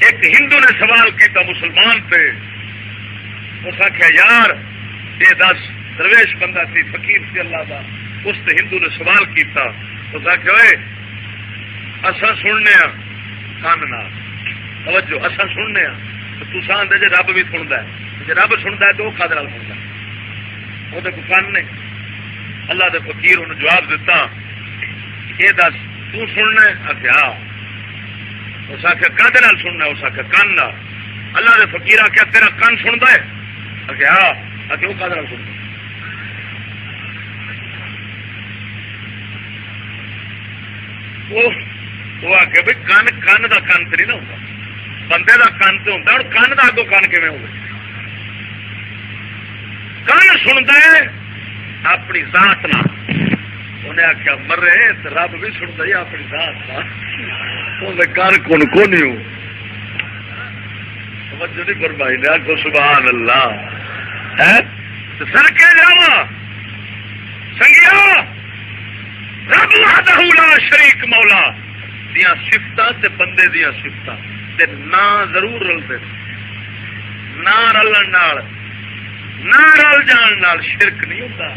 ایک ہندو نے سوال کیا مسلمان پہ، اس آخیا یار یہ دس درویش بندہ سی فقیر سی اللہ کا، اس تے ہندو نے سوال کیتا، اس آخیا ہوئے اصا سننے کان نہ توجہ، اصا سننے تو آدھے جی رب بھی سنتا ہے، جی رب سنتا ہے تو وہ کدر سنتا وہ کوئی کن نہیں۔ اللہ دے فقیر انہوں جواب دیتا یہ دس تو سننا آخیا، اس آخیا کدے سننا، اس آخیا کن نہ۔ اللہ دے فقیر آخیا تیرا کن سنتا ہے؟ آخیا آخیا وہ کدے سنتا؟ وہ آخیا بھائی کن کن کا کن تو نہیں نہ ہوتا، بندے کا کن تو ہوتا، ہوں کن کا اگوں کن کیون ہوگا؟ کن سنتا ہے اپنی ذات نہ۔ انہیں آخیا مرے رب بھی سنتا ہی اپنی ذات نہ، کن کون کو نہیں ہو توجہ نہیں فرمائی نے، آخو سبحان اللہ ہے سر کے جاوا سنگیا رب وحدہ لا شریک مولا دیا صفتاں تے بندے دیا صفتاں تے نہ ضرور رلتے، نہ رلن نال نہ رل جان نال شرک نہیں ہوتا،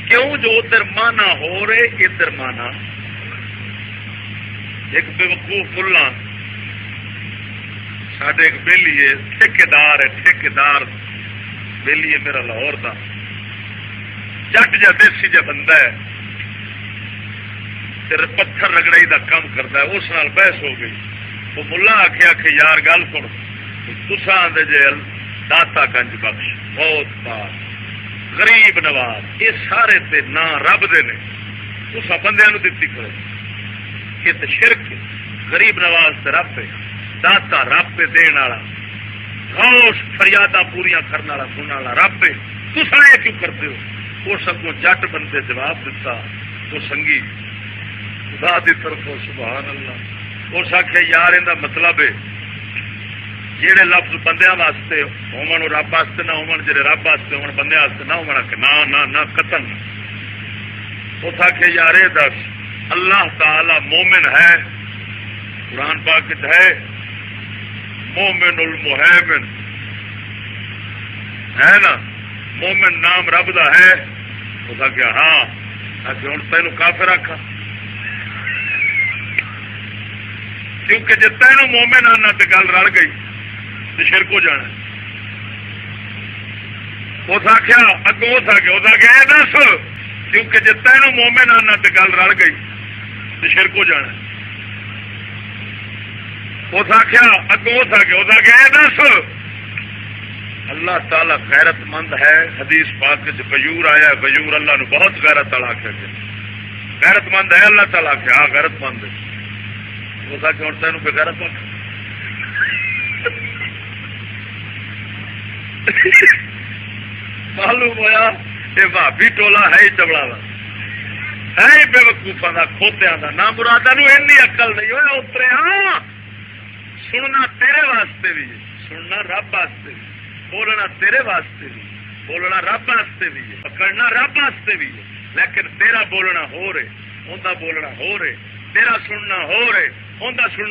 کیوں جو ادھر مانا ہو رہے ادھر مانا۔ ایک بے وقوف ملا ساڈے ایک بیلی ہے ٹھیکیدار ہے، ٹھیکیدار بیلی ہے میرا لاہور دا، جٹ جا دیسی جا بندہ ہے، تیرے پتھر رگڑائی دا کام کرتا ہے، اس نال بحث ہو گئی۔ وہ ملا آخیا کہ یار گل سن، تساں آندے جے داتا گنج بخش بہت بار غریب نواز یہ سارے تے نا رب دے نے، تساں بندیاں نو دتی کرو، یہ تے شرک ہے۔ غریب نواز تے رب ہے، داتا رب پہ دین والا، غوث فریاداں پوریاں کرنے والا سننے والا رب ہے، تساں یہ کیوں کرتے ہو؟ وہ سب کو جٹ بندے جواب دیتا، وہ سنگی خدا دی طرف سبحان اللہ، اس آخیا یار یہ مطلب ہے جہے لفظ بندیاں واسطے ہون رب واسطے نہ ہون، جہے رب واسطے ہون بندے واسطے نہ ہون، کہ نہ قتل۔ اس آخیا یار یہ دس اللہ تعالی مومن ہے، قرآن پاک ہے مومن المہیمن ہے نا، مومن نام رب دا ہے۔ اس آخیا ہاں، آخیا ہوں تینوں کافر آکھا، کیونکہ جی تینوں مومن آنا تو گل رل گئی تو شرک ہو جانا۔ اس آخیا اگوں اس آخیا یہ دس کیونکہ جی تینوں مومن آنا تو گل رل گئی تو شرک ہو جانا۔ اس آخیا اگوں اس آخیا یہ دس اللہ تعالی غیرت مند ہے، حدیث پاک غیور آیا، غیور اللہ نو بہت غیرت والا آخیا گیا، غیرت مند ہے اللہ تعالی آخیا ہاں غیرت مند ہے۔ اس آخیا ہوں تینوں بے غیرت آخ معلوم ہوا یہ بھابی ٹولا ہے ہی چبڑا ہے ہی بے وقوفا کا کھوتیا کا، نہ مرادا این اکل نہیں ہوا اترے۔ ہاں سننا تیرے واسطے بھی ہے، سننا رب واسطے بھی، بولنا تیرے واسطے بھی، بولنا رب واسطے بھی ہے، پکڑنا رب واسطے بھی ہے، لیکن تیرا بولنا ہو رہے، ان کا بولنا ہو رہے، تیرا سننا ہو رہے، ان کا سننا